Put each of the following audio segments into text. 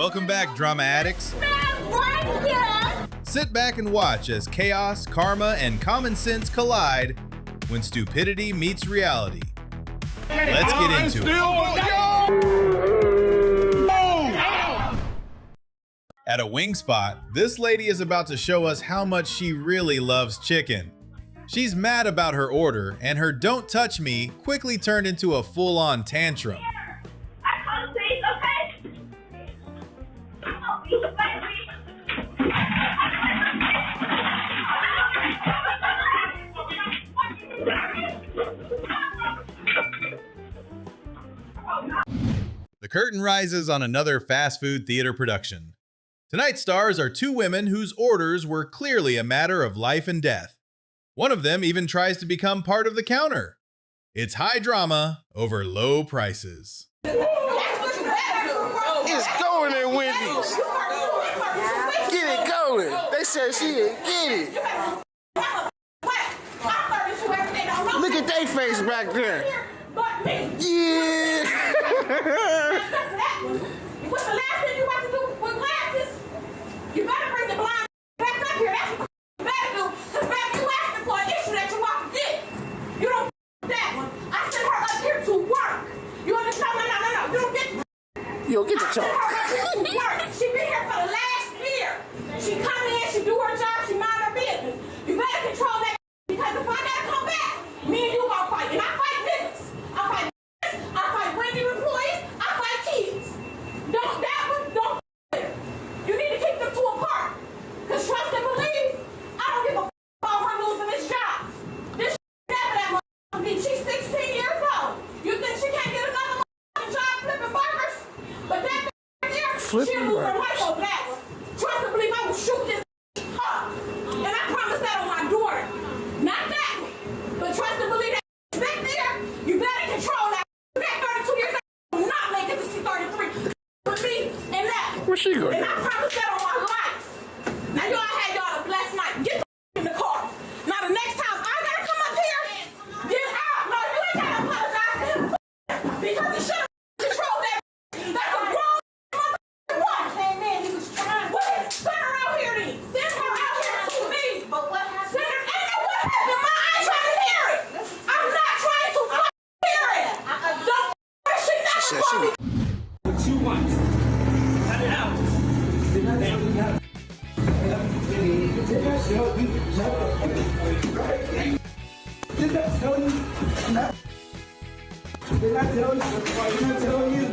Welcome back, drama addicts. Sit back and watch as chaos, karma, and common sense collide when stupidity meets reality. Let's get into it. At a wing spot, this lady is about to show us how much she really loves chicken. She's mad about her order, and her "don't touch me" quickly turned into a full-on tantrum. The curtain rises on another fast food theater production. Tonight's stars are two women whose orders were clearly a matter of life and death. One of them even tries to become part of the counter. It's high drama over low prices. It's going at Wendy's. Get it going. They said she didn't get it. Look at their face back there. Yeah. What's the last thing you want to do with glasses? You better bring the blind back up here. That's what you better do. Because baby, you asking for an issue that you want to get. You don't that one. I sent her up here to work. You understand? No. You don't get You don't get the I sent talk. her up here to work. She been here for the last year. She come in, she do her job, she mind her business. You better control that because if I gotta come back, me and you gonna fight. And I fight business. I fight business. I fight Wendy employees. I fight kids. Don't that one, don't you need to keep them two apart. Because trust and believe, I don't give a about her losing this job. This never that motherfucking bitch. She's 16 years old. You think she can't get another motherfucking job flipping burgers? But that there, she'll lose her life over that one. Trust and believe I will shoot this up. And I promise that on my daughter. Not that one. But trust and believe that back there, you better control that. That 32 years old will not make it to see 33. With me and that. Where's she going? And I promise that on my life. Now y'all had y'all a blessed night. Get the in the car. Now the next time I gotta come up here, get out. No, you ain't gotta apologize to him because he should have controlled that. That's a grown motherfucking wife. Man, he was trying. Send her out here then. Send her out here to me. But what happened? Send her. Ain't no what happened. Ma, I ain't trying to hear it. I'm not trying to hear it. Don't. She never called me. What you want? Cut it out. Did I tell you? Did I tell you? Did I tell you?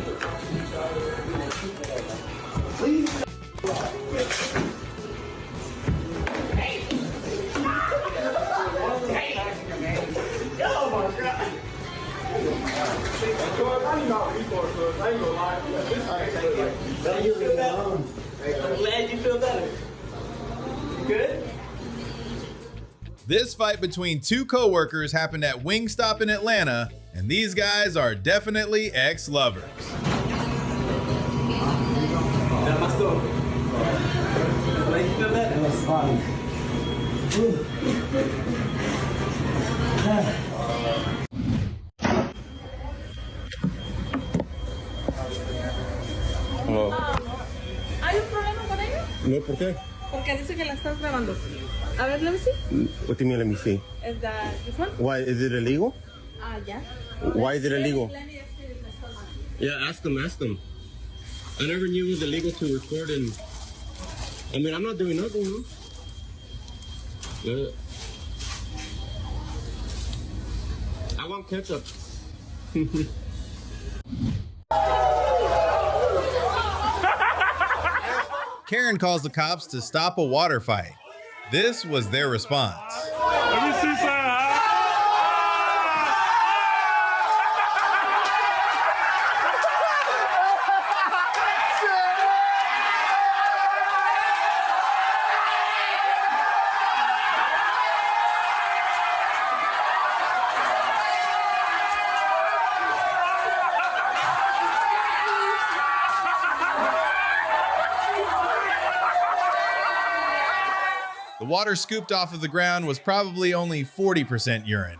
Please. Oh my God. I'm glad you feel better. Good? This fight between two co-workers happened at Wingstop in Atlanta, and these guys are definitely ex-lovers. That's my story. Glad you feel better. That's fine. ¿Hay un problema con ellos? No, ¿por qué? Porque dice que la estás grabando. A ver, let me see. What do you mean, let me see? Is that this one? Why, is it illegal? Yeah. Why is it illegal? Let me ask you this. Yeah, ask them. I never knew it was illegal to record and... I mean, I'm not doing nothing, you know? I want ketchup. Karen calls the cops to stop a water fight. This was their response. Let me see some. The water scooped off of the ground was probably only 40% urine.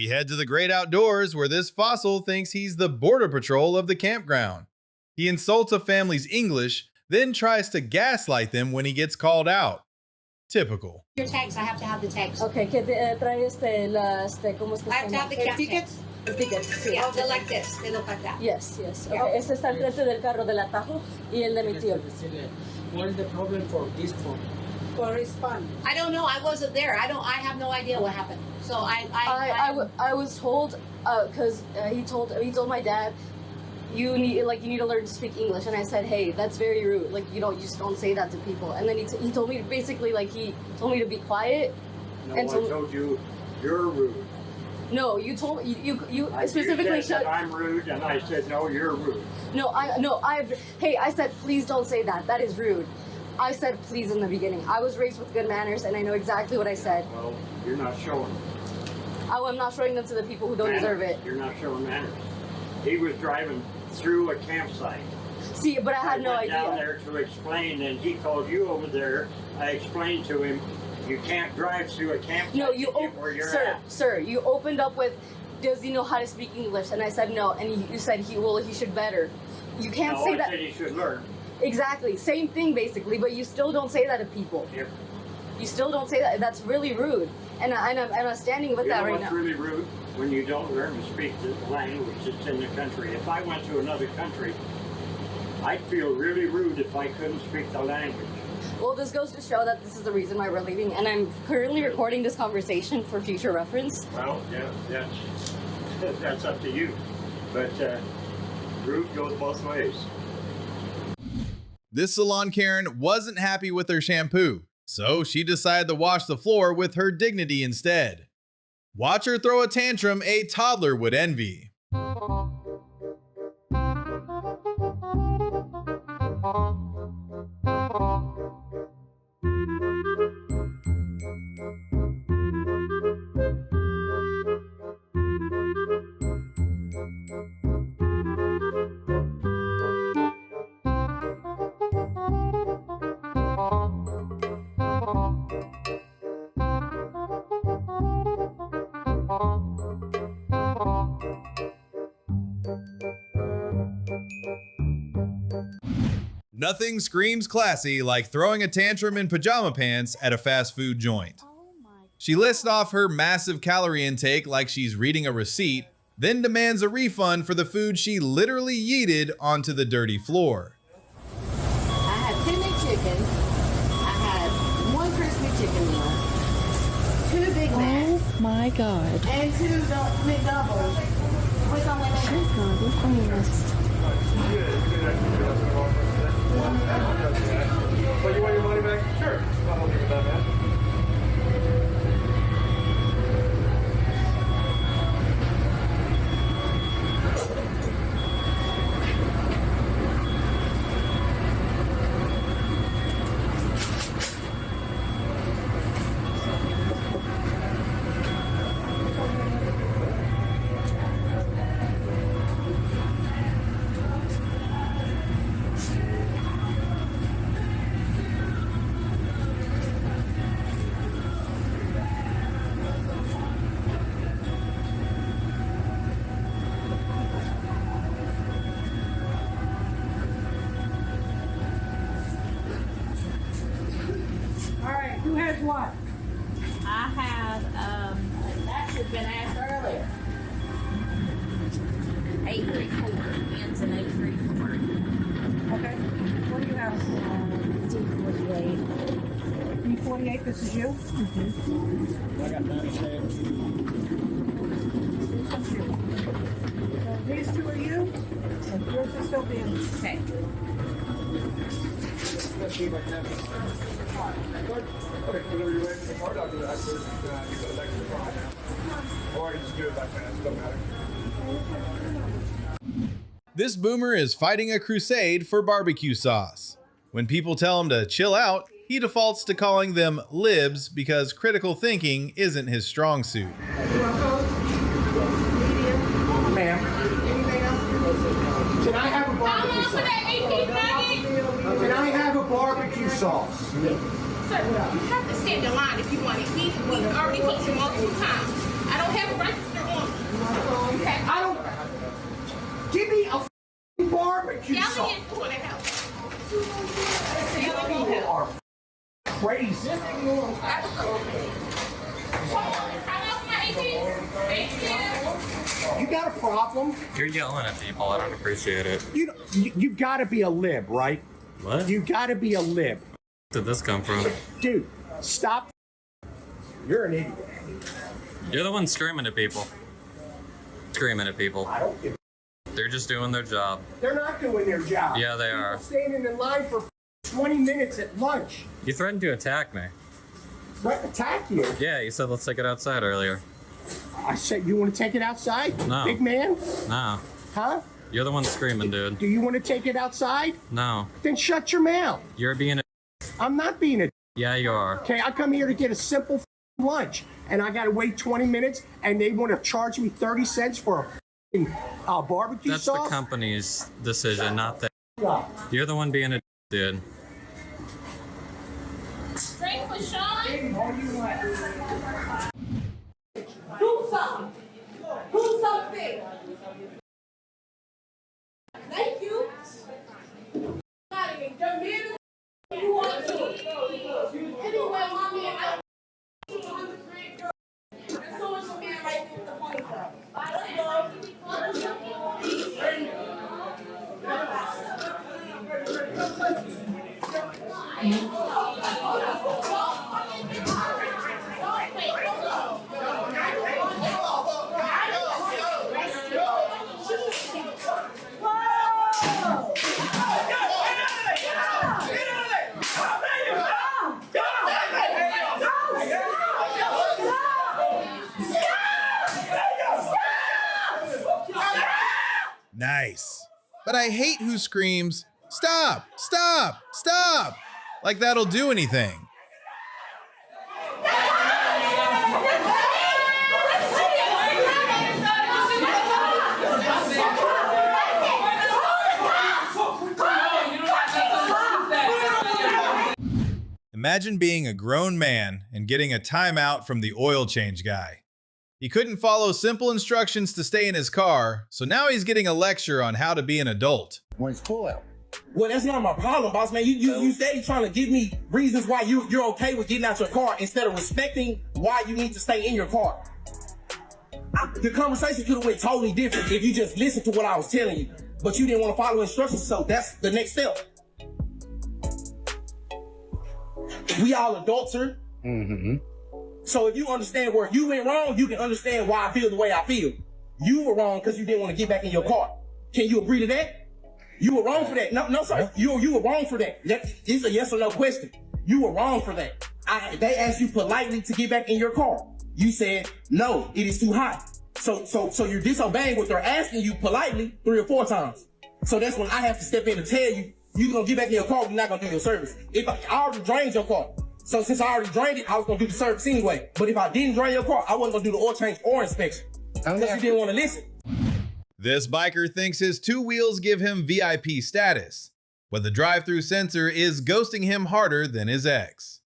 We head to the great outdoors where this fossil thinks he's the border patrol of the campground. He insults a family's English, then tries to gaslight them when he gets called out. Typical. Your tags, I have to have the tags. Okay, que trae ¿cómo es que I have to have the camp tickets? Tickets, sí. Yeah, they're like this. They look like that. Yes, yes. Okay, este está al frente del carro del atajo y el de mi tío. What is the problem for this phone? For respond. I don't know. I wasn't there. I have no idea what happened. So I was told because he told my dad you need to learn to speak English, and I said, hey, that's very rude. Like, you just don't say that to people. And then he told me basically he told me to be quiet. No, I told you you're rude. No, you told you specifically you said that I'm rude, and I said no, you're rude. I said please don't say that. That is rude. I said please in the beginning. I was raised with good manners, and I know exactly what I said. Well, you're not showing. I'm not showing them to the people who don't deserve it. You're not showing manners. He was driving through a campsite. See, but I had no idea. I went down there to explain, and he called you over there. I explained to him, you can't drive through a campsite. No, where you're at. Sir, you opened up with, does he know how to speak English? And I said no, and you said he should better. You can't say that. I said he should learn. Exactly, same thing basically, but you still don't say that to people. Yep. You still don't say that. That's really rude, and I'm standing with that right now. You know what's really rude? When you don't learn to speak the language that's in the country. If I went to another country, I'd feel really rude if I couldn't speak the language. Well, this goes to show that this is the reason why we're leaving, and I'm currently recording this conversation for future reference. Well, yeah, that's up to you. But rude goes both ways. This salon Karen wasn't happy with her shampoo, so she decided to wash the floor with her dignity instead. Watch her throw a tantrum a toddler would envy. Nothing screams classy like throwing a tantrum in pajama pants at a fast food joint. She lists off her massive calorie intake like she's reading a receipt, then demands a refund for the food she literally yeeted onto the dirty floor. I had 2 McChickens. I had 1 crispy chicken meal, 2 Big Macs. Oh my God. And 2 McDoubles. With only So you want your money back? Sure. I'll help you with that, man. Who has what? I have, that should have been asked earlier. 834, ends in 834. Okay. What do you have? D48. D48, this is you? Mm-hmm. I got 97. So these 2 are you, and yours is still being. Okay. Let's see if I can. Okay, whenever you're ready for the card, I'll do that. You put it back in the car now. Or I can just do it back fast. It doesn't matter. This boomer is fighting a crusade for barbecue sauce. When people tell him to chill out, he defaults to calling them libs because critical thinking isn't his strong suit. Ma'am. Can I have a barbecue sauce? Can I have a barbecue sauce? Sir, you have to stand in line if you want to eat. We already told you multiple times. I don't have a register on I don't. Give me a f***ing barbecue sauce. People are crazy. You got a problem? You're yelling at people. I don't appreciate it. You gotta be a lib, right? What? You gotta be a lib. Where did this come from? Dude, stop. You're an idiot. You're the one screaming at people. Screaming at people. I don't give. They're just doing their job. They're not doing their job. Yeah, they are. Standing in line for 20 minutes at lunch. You threatened to attack me. What, attack you? Yeah, you said let's take it outside earlier. I said, you want to take it outside? No. Big man? No. Huh? You're the one screaming, dude. Do you want to take it outside? No. Then shut your mouth. You're being a... I'm not being a... Yeah, you are. Okay, I come here to get a simple lunch, and I got to wait 20 minutes, and they want to charge me 30 cents for a barbecue That's sauce? the company's decision, not that. Yeah. You're the one being a dude. Drink for Sean. Do something. Do something. Thank you. Not even the minute you want to. Anyway, my man, I on the great girl. And so is your man right there with the ponytail. Let's go. Nice. But I hate who screams, "Stop! Stop! Stop!" Like that'll do anything. Imagine being a grown man and getting a timeout from the oil change guy. He couldn't follow simple instructions to stay in his car, so now he's getting a lecture on how to be an adult. When it's full out. Well, that's not my problem, boss man. You steady trying to give me reasons why you're okay with getting out your car instead of respecting why you need to stay in your car. The conversation could have went totally different if you just listened to what I was telling you, but you didn't want to follow instructions, so that's the next step. We all adults here. Mm-hmm. So if you understand where you went wrong, you can understand why I feel the way I feel. You were wrong because you didn't want to get back in your car. Can you agree to that? You were wrong for that. No, sir. You were wrong for that. It's a yes or no question. You were wrong for that. They asked you politely to get back in your car. You said, no, it is too hot. So you're disobeying what they're asking you politely 3 or 4 times. So that's when I have to step in and tell you, you're going to get back in your car, we're not going to do your service. If I already drained your car. So since I already drained it, I was going to do the service anyway. But if I didn't drain your car, I wasn't going to do the oil change or inspection. Because you didn't want to listen. This biker thinks his 2 wheels give him VIP status, but the drive-through sensor is ghosting him harder than his ex.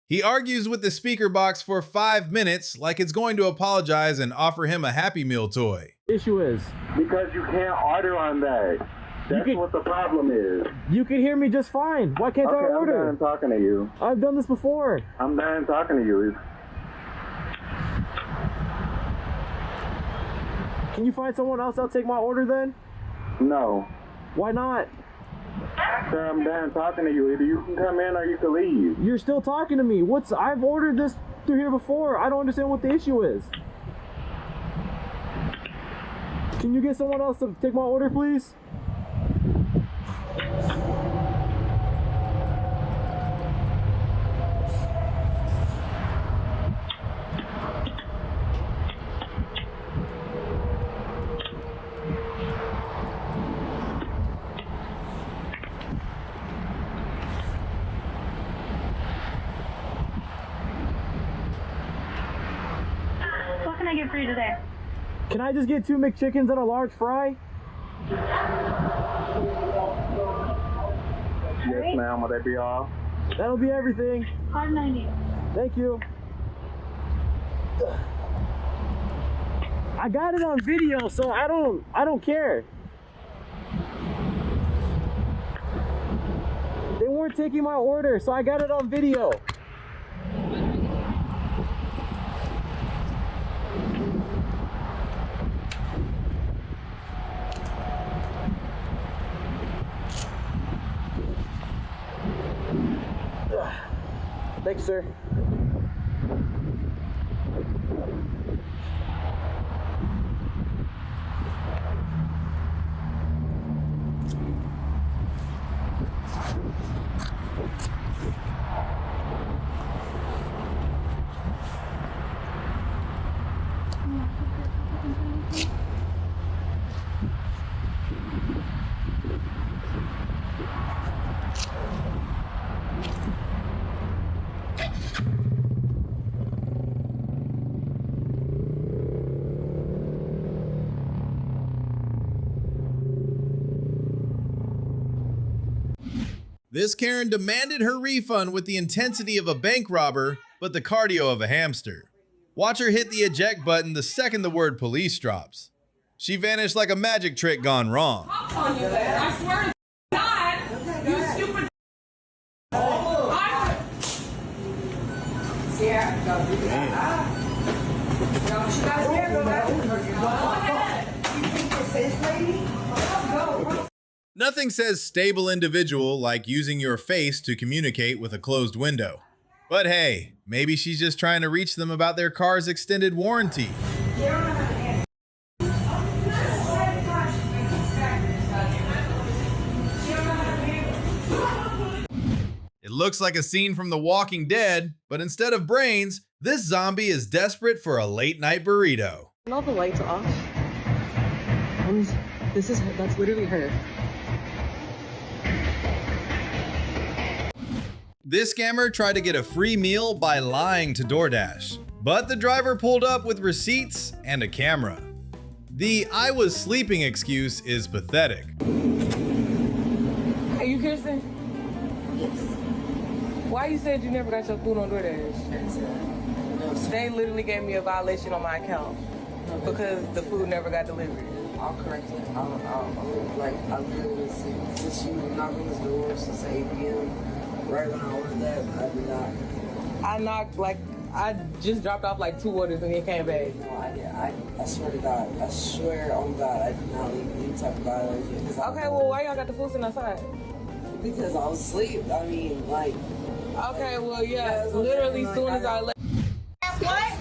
He argues with the speaker box for 5 minutes like it's going to apologize and offer him a Happy Meal toy. Issue is because you can't order on that. That's what the problem is. You can hear me just fine. Why can't I order? I'm done talking to you. I've done this before. I'm done talking to you. Can you find someone else that'll take my order then? No. Why not? Sir, I'm done talking to you. Either you can come in or you can leave. You're still talking to me. I've ordered this through here before. I don't understand what the issue is. Can you get someone else to take my order, please? What can I get for you today? Can I just get 2 McChickens and a large fry? Yes, ma'am. Will that be all? That'll be everything. $5.90. Thank you. I got it on video, so I don't care. They weren't taking my order, so I got it on video. Thanks, sir. This Karen demanded her refund with the intensity of a bank robber, but the cardio of a hamster. Watch her hit the eject button the second the word police drops. She vanished like a magic trick gone wrong. I swear to God, you stupid. Nothing says stable individual like using your face to communicate with a closed window. But hey, maybe she's just trying to reach them about their car's extended warranty. It looks like a scene from The Walking Dead, but instead of brains, this zombie is desperate for a late night burrito. All the lights off. That's literally her. This scammer tried to get a free meal by lying to DoorDash, but the driver pulled up with receipts and a camera. The "I was sleeping" excuse is pathetic. Hey, you Kirsten? Yes. Why you said you never got your food on DoorDash? They literally gave me a violation on my account because the food never got delivered. I'll correct it. I literally, since you knocked on this door since 8 p.m., right when I ordered that, I did not. I just dropped off like 2 orders and then came back. No, I swear to God. I swear on God, I did not leave any type of violation. Okay, well, why y'all got the food sitting outside? Because I was asleep. I mean, like. Okay, well, yeah, literally as soon as I left. What?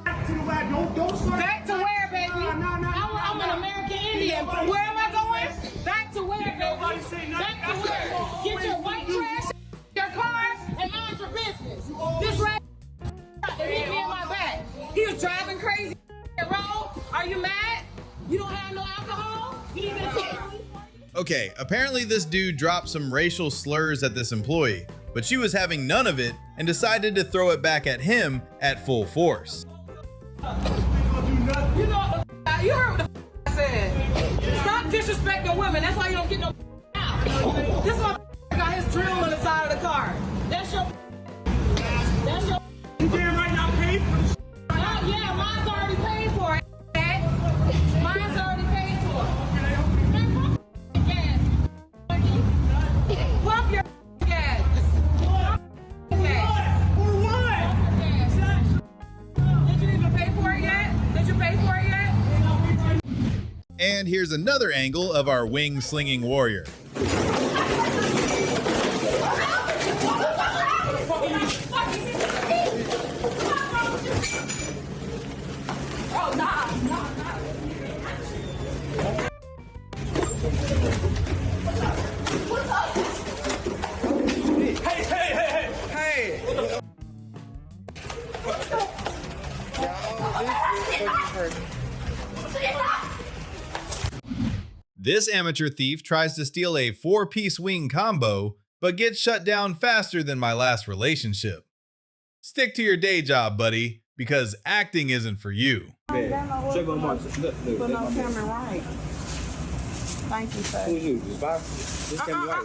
Back to the lab. Don't start. Back to where, baby? I'm an American Indian. Where am I going? Back to where, baby? Back to where? Get your white trash, your cars, and mind your business. This rat hit me in my back. He was driving crazy wrong. Are you mad? You don't have no alcohol? You need to Okay, apparently this dude dropped some racial slurs at this employee, but she was having none of it and decided to throw it back at him at full force. You know, you heard what the I said. Stop disrespecting women. That's why you don't get no out. This one got his drill on the side of the car. That's your. You damn right not paid for this. Yeah, mine's already paid for it. Mine's already paid for it. Man, pump gas. Pump your gas. For what? Did you even pay for it yet? Did you pay for it yet? And here's another angle of our wing-slinging warrior. This amateur thief tries to steal a 4-piece wing combo, but gets shut down faster than my last relationship. Stick to your day job, buddy, because acting isn't for you. Put on camera right. Thank you, sir. Who's you? Just came right.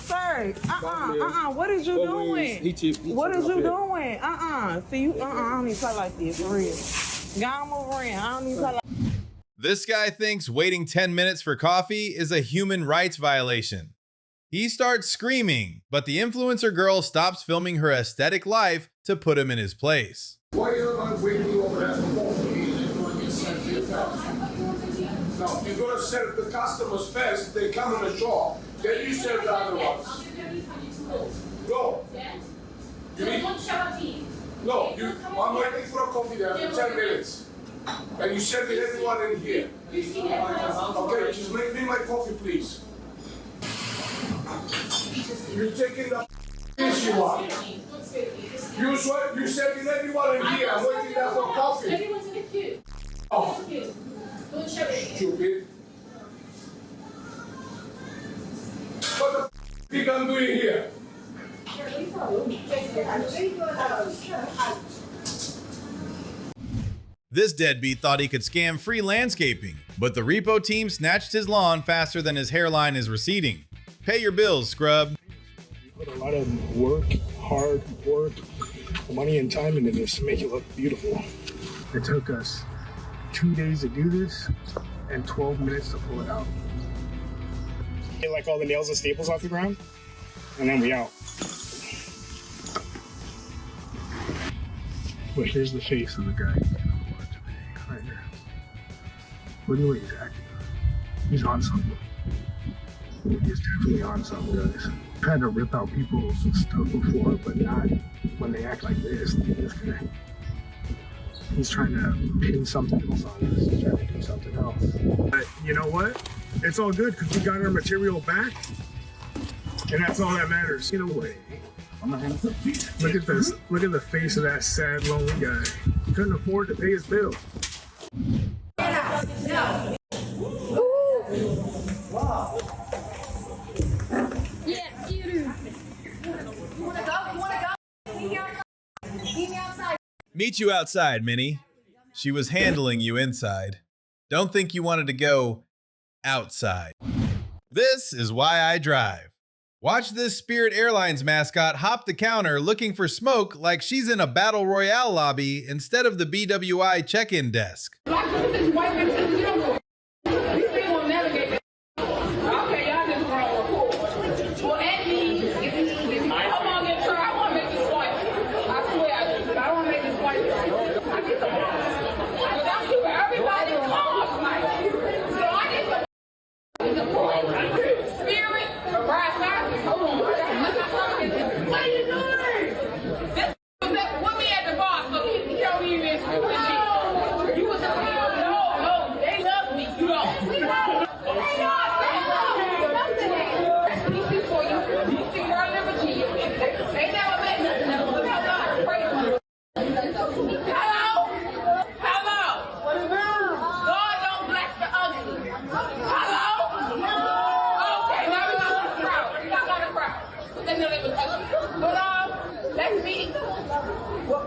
Sir. What is you doing? What is you doing? See, you, I don't even play like this, for real. Gotta move around. I don't need to. This guy thinks waiting 10 minutes for coffee is a human rights violation. He starts screaming, but the influencer girl stops filming her aesthetic life to put him in his place. Why are you waiting over there for coffee? No, you're gonna serve the customers first, they come in the shop, then you serve the other ones. Go. You need... No, I'm waiting for a coffee there for 10 minutes. And you serve everyone in here. Okay, just make me my coffee, please. You're taking the fish you want. You serving everyone in here. I'm waiting there for coffee. Everyone's in the queue. Oh. Don't show it. Stupid. What the think I'm doing here? This deadbeat thought he could scam free landscaping, but the repo team snatched his lawn faster than his hairline is receding. Pay your bills, scrub. We put a lot of work, hard work, money and time into this to make it look beautiful. It took us 2 days to do this and 12 minutes to pull it out. Get like all the nails and staples off the ground, and then we out. But here's the face of the guy. Right here. Look at what he's acting. He's on something. He's definitely on something, guys. I've had to rip out people's stuff before, but not when they act like this. Like this guy. He's trying to pin something else on us. He's trying to do something else. But you know what? It's all good because we got our material back, and that's all that matters. Get away. Look at this. Look at the face of that sad, lonely guy. He couldn't afford to pay his bill. No. Yes, you do. You wanna go? You wanna go? Meet me outside. Meet me outside. Meet you outside, Minnie. She was handling you inside. Don't think you wanted to go outside. This is why I drive. Watch this Spirit Airlines mascot hop the counter looking for smoke like she's in a battle royale lobby instead of the BWI check-in desk.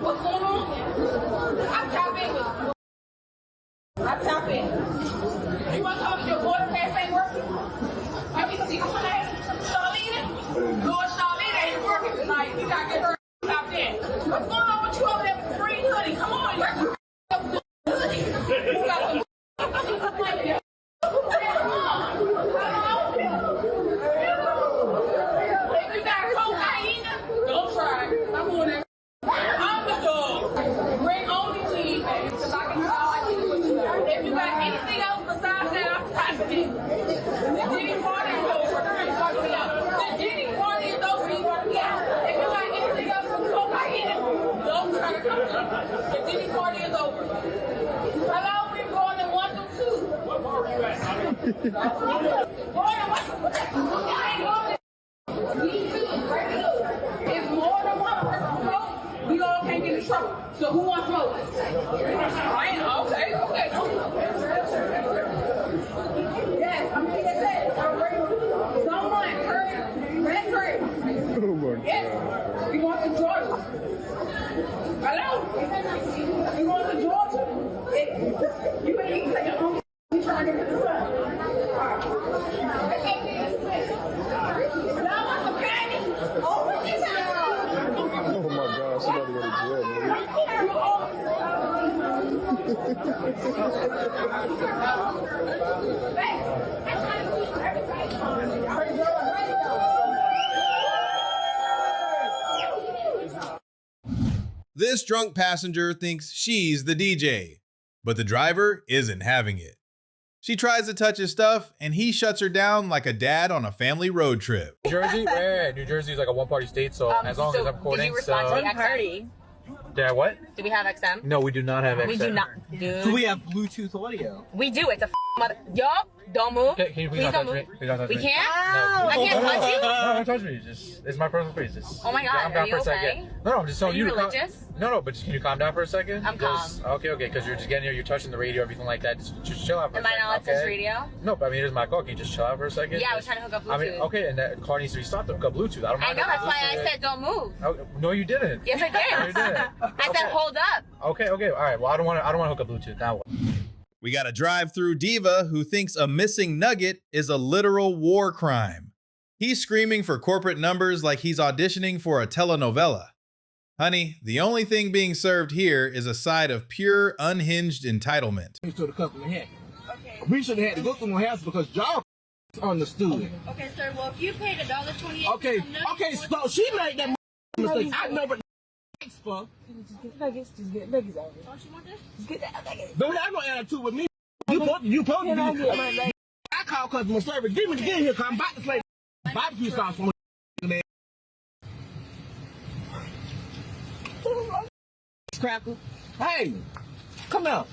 What's going on? I'm tapping. I'm tapping. You want to tell me your water pass ain't working? Let me see what's name. Charlene? Lord Charlene ain't working tonight. We got to get her tapped in. What's going on with you over there with the green hoodie? Come on, you're hoodie. You got some if you got cocaine, don't try. I'm on that. I'm the dog. Bring only cheese, because I can tell I can do it. If you got anything else besides that, I'm touching it. The Diddy party is over. The Diddy party is over. You want to be out. If you got anything else from cocaine, don't try to come in. The Diddy party is over. Hello, we're going to 1 through 2. What bar are you at? I ain't going to. Me too. If more than one person smoke, we all can't get in trouble. So who wants smoke? I ain't okay. Yes, I'm gonna get that. Someone, red curry. Oh my God. Yes, we want to Georgia. Hello? We want to Georgia. You ain't even taking home. We trying to get this up. Oh my gosh, I'm about to go to jail, man. This drunk passenger thinks she's the DJ, but the driver isn't having it. She tries to touch his stuff, and he shuts her down like a dad on a family road trip. New Jersey? Yeah, New Jersey is like a one-party state, so as long as I'm quoting, did you respond to the party? Yeah, what? Do we have XM? No, we do not have XM. We do not. Dude. Do we have Bluetooth audio? We do. It's a mother. Yup. Don't move. Can you please not touch me? Please not touch we me. can't? No. I can't touch you? No, don't touch me. It's my personal space. Oh my God, calm down are you for a okay? second. No, I'm just telling you. Are you religious? No, but can you calm down for a second? I'm calm. Okay, because you're just getting here, you're touching the radio, everything like that. Just chill out for a second. Am I not okay? touch radio? No, but I mean, here's my call. Can you just chill out for a second? Yeah, I was trying to hook up Bluetooth. I mean, okay, and that car needs to be stopped to hook up Bluetooth. I don't mind. I know, that's why I said don't move. Oh, no, you didn't. Yes, I did. No, you didn't. I said hold up. Okay, all right. Well, I don't want to hook up Bluetooth now. We got a drive-through diva who thinks a missing nugget is a literal war crime. He's screaming for corporate numbers like he's auditioning for a telenovela. Honey, the only thing being served here is a side of pure, unhinged entitlement. To the customer hat. Okay. We should have had to go through my house because y'all understood. Okay, sir. Well, if you paid $1.28. Okay, so she made that mistake. I know, but for. Just get nuggets out of it. Oh, she want this? Just get that nugget. Don't have no attitude with me. You supposed to be. I call customer service. Give me the game here, cause I'm about to play barbecue sauce from man. Cracker. Hey, come out.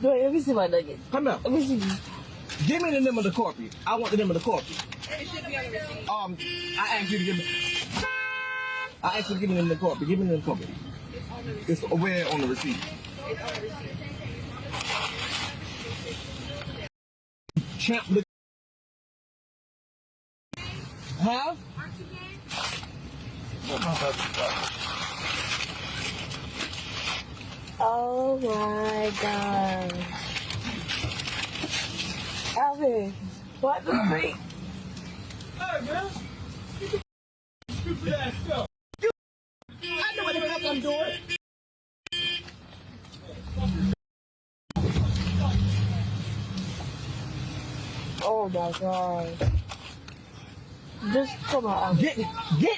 Let me see my nuggets. Come out. Let me see. Give me the name of the corporate. I want the name of the corporate. It should be on the receipt. I asked you to give me. I asked you to give me the name of the corporate. Give me the name of the corporate. It's where on the receipt. It's on the receipt. Champ, look. Huh? Oh my God. Alvin, what the freak? Hey, man. Stupid ass stuff. I know what the fuck I'm doing. Oh my God. Just come on. Get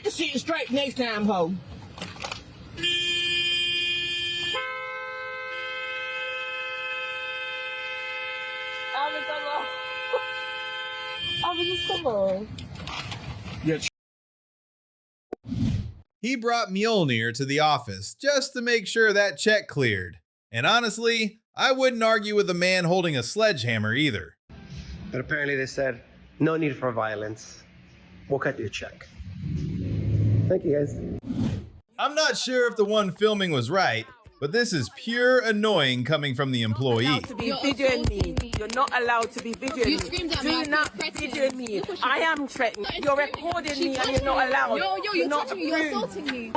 the shit straight next time, ho. Alvin, come on. Alvin, just come on. Yeah. He brought Mjolnir to the office just to make sure that check cleared. And honestly, I wouldn't argue with a man holding a sledgehammer either. But apparently they said, no need for violence. We'll cut you a check. Thank you, guys. I'm not sure if the one filming was right, but this is pure annoying coming from the employee. You're videoing me. You're not allowed to be videoing You screamed at me. Do not video me. I am threatened. You're recording me and you're not allowed. You're touching me. You're assaulting me.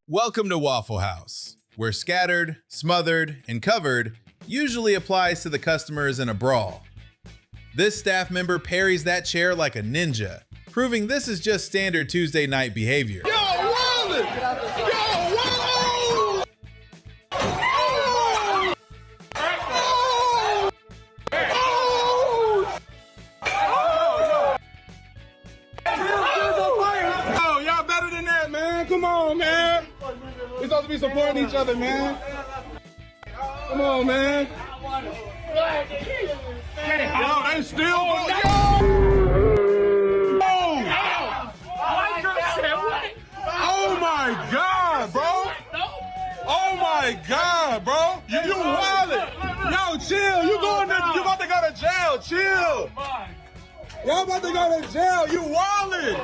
Welcome to Waffle House, where scattered, smothered, and covered usually applies to the customers in a brawl. This staff member parries that chair like a ninja, proving this is just standard Tuesday night behavior. Yo, Wallace! Yo, Wallace! Oh, y'all better than that, man. Come on, man. We're supposed to be supporting each other, man. Come on, man. Yo, they still going. Oh my God, bro. Oh my God, bro. You wildin'. Yo, chill. You about to go to jail. Chill. Y'all about to go to jail. You wildin'.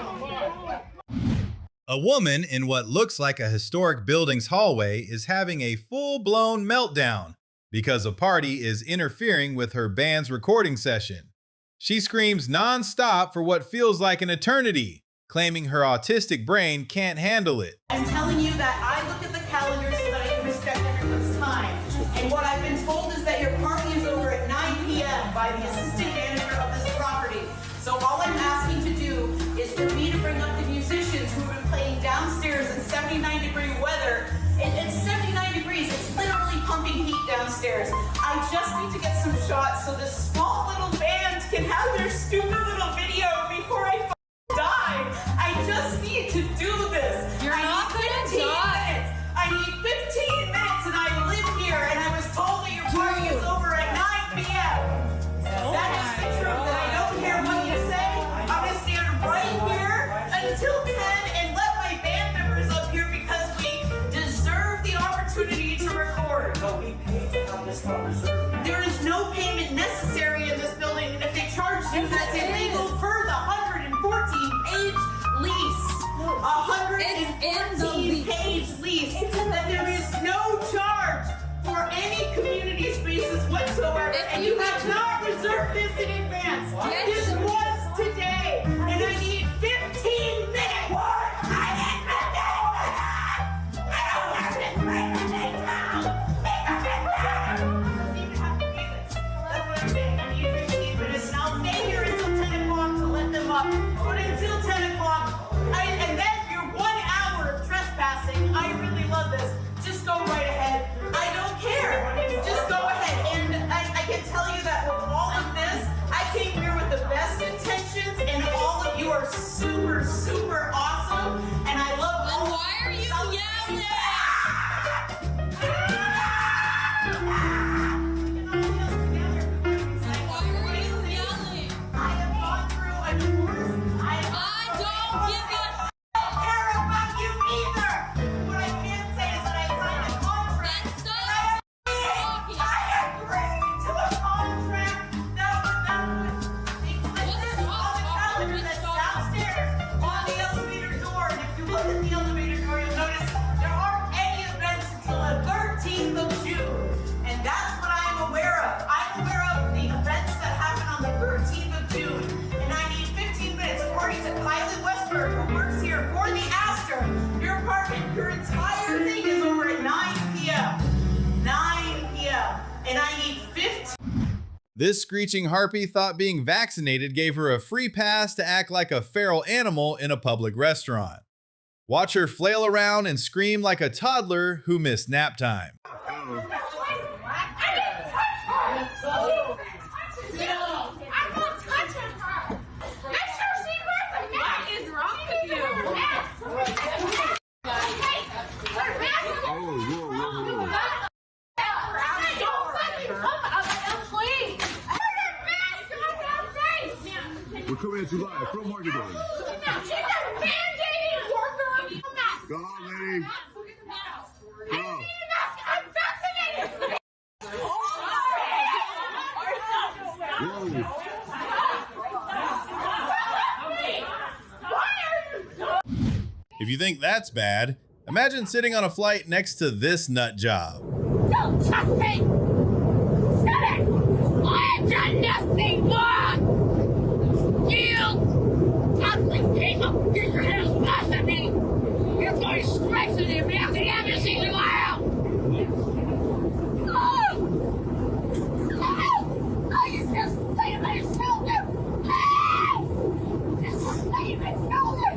A woman in what looks like a historic building's hallway is having a full-blown meltdown because a party is interfering with her band's recording session. She screams non-stop for what feels like an eternity, claiming her autistic brain can't handle it. I'm telling you that I look at the calendar so that I can respect everyone's time. And what I've been told is that your party is over at 9 p.m. by the assistant manager of this property. So all I'm asking to do is for me to bring up the musicians who have been playing downstairs in 79-degree weather. It's 79 degrees. It's literally pumping heat downstairs. I just need to get some shots so this small little band can have their stupid little video before I die. I just need to do this. You're not gonna die. I need 15 minutes and I live here and I was told that your party is over at 9 p.m. That is the truth and I don't care what you say. I'm gonna stand right here until 10 and let my band members up here because we deserve the opportunity to record. No, we paid to have this not reserved. There is no payment necessary in this building and if they charge you, that's illegal for the 114-page lease. 114-page lease. That there is no charge for any community spaces whatsoever. And you have not reserved this in advance. This was today. And I need 15 minutes. I'll stay here until 10 o'clock to let them up. But until 10 o'clock, and then your 1 hour of trespassing, I really love this. Just go right ahead. I don't care. Just go ahead. And I can tell you that with all of this, I came here with the best intentions, and all of you are super, super awesome. And I love all. Why are you yelling? Your entire thing is over at 9 p.m. 9 p.m. And I need 15. This screeching harpy thought being vaccinated gave her a free pass to act like a feral animal in a public restaurant. Watch her flail around and scream like a toddler who missed nap time. We're coming at you live from Market Day. She's a mandated worker. Go on, lady. Go. I'm vaccinated. If you think that's bad, imagine sitting on a flight next to this nut job. Don't touch me! Stop it! I've done nothing wrong! You ugly piece of blasphemy! You're going straight to the American embassy tomorrow! I just saved my shoulder! Just saved my shoulder!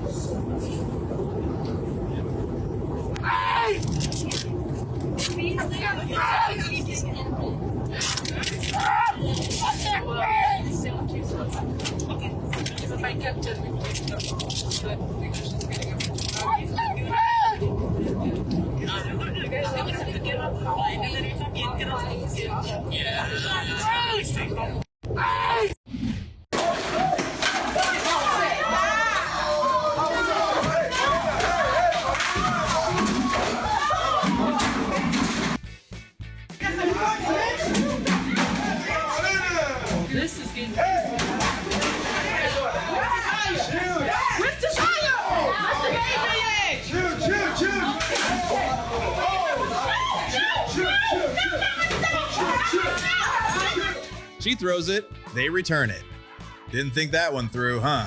This is getting She throws it, they return it. Didn't think that one through, huh?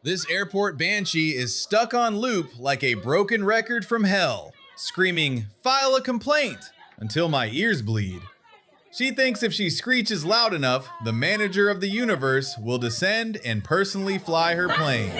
This airport banshee is stuck on loop like a broken record from hell, screaming, "File a complaint," until my ears bleed. She thinks if she screeches loud enough, the manager of the universe will descend and personally fly her plane.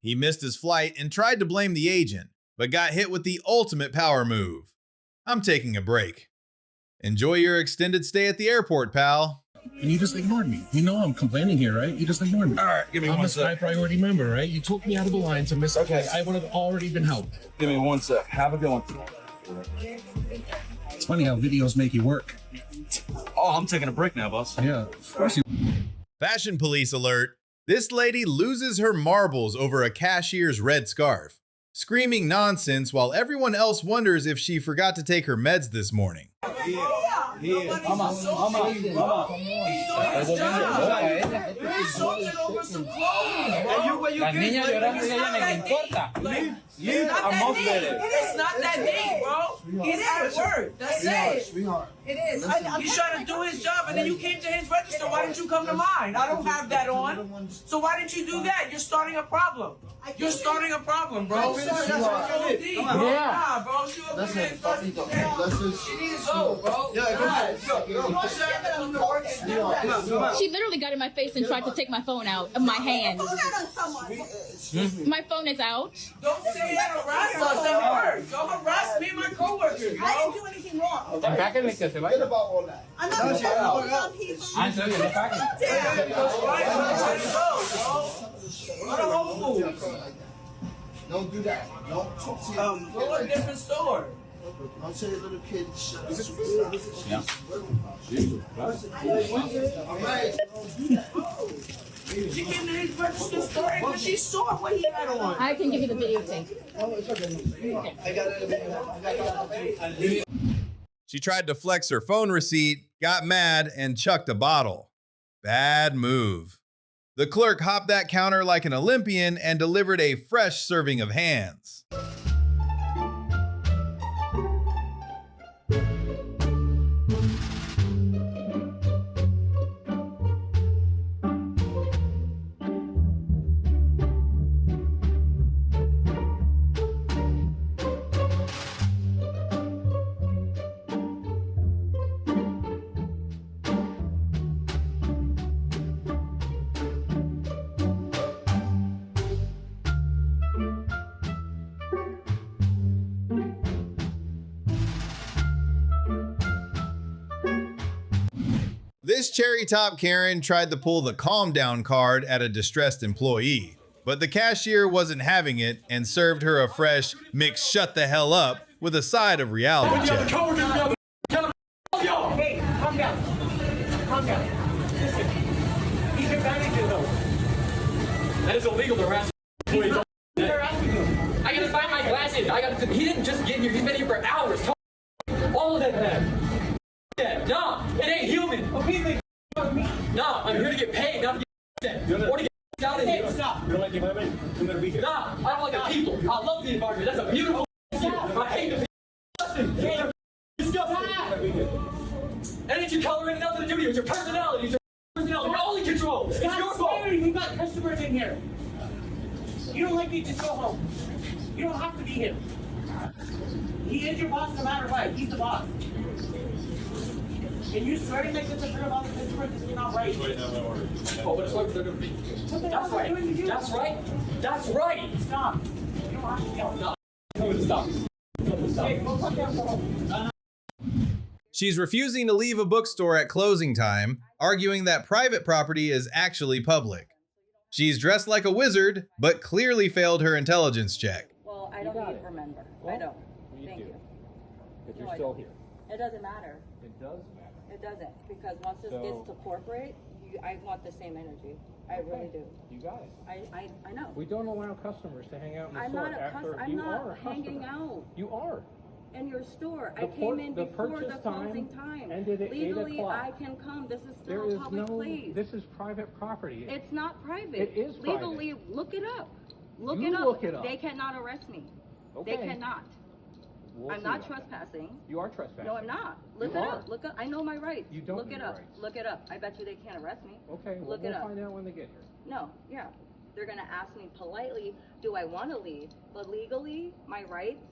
He missed his flight and tried to blame the agent, but got hit with the ultimate power move. I'm taking a break. Enjoy your extended stay at the airport, pal. And you just ignored me. You know I'm complaining here, right? You just ignored me. All right, give me one sec. I'm a high priority member, right? You took me out of the line to miss a flight. I would have already been helped. Give me one sec. Have a good one. It's funny how videos make you work. Oh, I'm taking a break now, boss. Yeah, of course you. Fashion police alert. This lady loses her marbles over a cashier's red scarf, screaming nonsense while everyone else wonders if she forgot to take her meds this morning. It's not that deep, bro. He's at work. That's it. It is. He's trying to do his job, and then you came to his register. Why didn't you come to mine? I don't have that on. So why didn't you do that? You're starting a problem. You're starting a problem, bro. That's so deep, bro. Nah, bro. That's it. She needs to go, bro. She literally got in my face and tried to take my phone out of my hand. My phone is out. Don't say that harass us at work. Don't harass me and my coworkers, bro. I didn't do anything wrong. Forget about all that. I'm not going on people. I'm sorry, don't do that. Don't talk to go to a different store. Don't say little kids shut up. Yeah. All right. Don't do that. She came to his register store and she saw what he had on. I can give you the videotape. Oh, it's okay. I got it. She tried to flex her phone receipt, got mad, and chucked a bottle. Bad move. The clerk hopped that counter like an Olympian and delivered a fresh serving of hands. This cherry top Karen tried to pull the calm down card at a distressed employee, but the cashier wasn't having it and served her a fresh mix shut the hell up with a side of reality check. Hey, calm down. Calm down. Listen, he's your manager though. That is illegal to harass employees. I gotta find my glasses. He didn't just get here. He's been here for hours. All of them have. No, it ain't human. No, I'm here to get paid, not to get or to get out of here. Stop. You don't like the environment? You'll never be here. No, I don't like the people. I love the environment. That's a beautiful here. I hate the people. Disgusting. And it's your color and nothing to do with you. It's your personality. It's your personality. You're all in control. It's your fault. We've got customers in here. You don't like me, just go home. You don't have to be here. He is your boss no matter what. He's the boss. And you swearing like this in front of all the customers is not right. Oh, but it's like they're gonna be. That's right. That's right. That's right. Stop. You don't have to yell. No. Tell me to stop. Hey, go fuck down, go home. She's refusing to leave a bookstore at closing time, arguing that private property is actually public. She's dressed like a wizard, but clearly failed her intelligence check. Well, I don't need to remember. I don't. Thank you. But you're still here. It doesn't matter. It does matter. It doesn't, because once this gets to corporate, I want the same energy. I really do. You got it. I know. We don't allow customers to hang out in the I'm store not after I'm you not are a hanging customer. out You are. in your store. The I came in the before the purchase closing time time. ended at 8 Legally, o'clock. I can come. This is There still is a public no. place. This is private property. It's not private. It is private. Legally, look it up. Look You it up. look it up. They cannot arrest me. Okay. They cannot. We'll I'm see not about that. trespassing. You are trespassing. No, I'm not. Look You it are. up. Look up. I know my rights. You don't look know it your up. rights. Look it up. I bet you they can't arrest me. Okay, well, Look it we'll up. find out when they get here. No, yeah. They're gonna ask me politely, do I want to leave? But legally, my rights,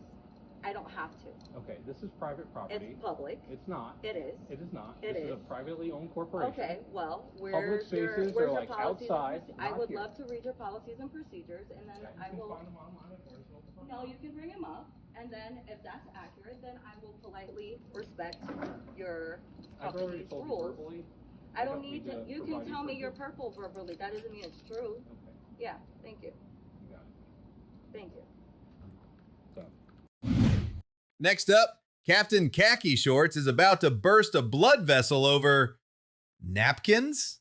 I don't have to. Okay, this is private property. It's public. It's not. It is. It is not. It this is is. a privately owned corporation. Okay, well, Public spaces where's are your like policies outside, and I not would here. love to read your policies and procedures, and then Okay, I you can will. find them online if there's no problem. No, you can bring him up, and then if that's accurate, then I will politely respect your I've already company's told you rules. verbally. I don't need to. You can tell me you're purple verbally. That doesn't mean it's true. Okay, Yeah. Thank you. you got it. Thank you. So. Next up, Captain Khaki Shorts is about to burst a blood vessel over napkins?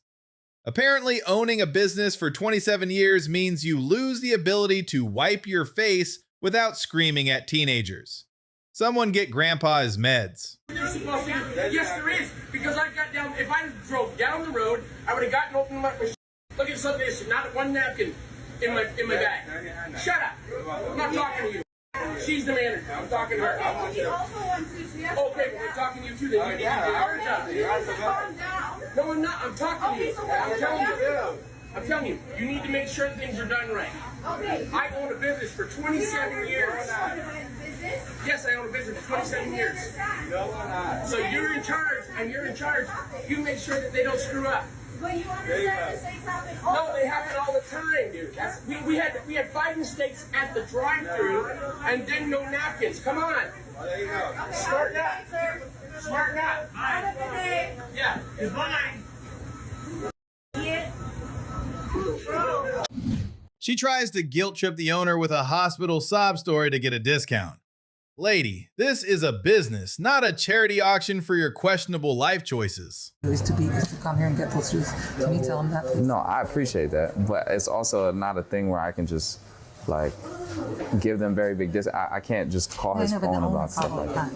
Apparently, owning a business for 27 years means you lose the ability to wipe your face without screaming at teenagers. Someone get Grandpa his meds. Yes, there is. Because I got down, if I drove down the road, I would have gotten open my look at something, there's not one napkin in my bag. Shut up. I'm not talking to you. She's the manager. I'm talking to her. Okay, well, we're talking to you too. Then you need to do our job. No, I'm not. I'm talking to you. I'm telling you, you need to make sure things are done right. I own a business for 27 years. Yes, I own a business for 27 years. So you're in charge, and you're in charge. You make sure that they don't screw up. But you understand the same topic. No, they happen all the time, dude. We had 5 mistakes at the drive-thru, and then no napkins. Come on. There you go. Smarten up. Smarten up. Have a good day. Yeah. Goodbye. She tries to guilt trip the owner with a hospital sob story to get a discount. Lady, this is a business, not a charity auction for your questionable life choices. Is to come here and get those shoes. Can you tell them that, please? No, I appreciate that, but it's also not a thing where I can just like give them very big I can't just call his phone about stuff like that.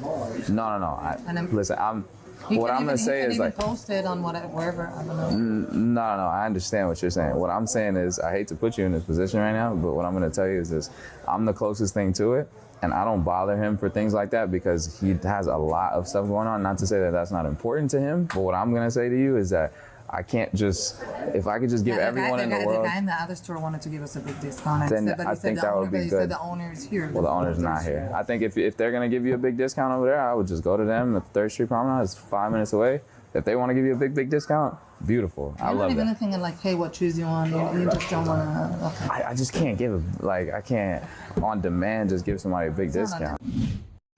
No. Listen, what I'm gonna say is like post it on wherever. I don't know. No. I understand what you're saying. What I'm saying is I hate to put you in this position right now, but what I'm gonna tell you is this: I'm the closest thing to it. And I don't bother him for things like that because he has a lot of stuff going on. Not to say that that's not important to him, but what I'm gonna say to you is that I can't just, if I could just give everyone in the world. The guy in the other store wanted to give us a big discount. Then I think that would be good. He said the owner is here. Well, the owner's not here. I think if they're gonna give you a big discount over there, I would just go to them. The 3rd Street Promenade is 5 minutes away. If they want to give you a big discount, beautiful. I love that. You're not even thinking like, hey, what shoes you want? You just don't want to. Okay. I just can't I can't on demand just give somebody a big discount.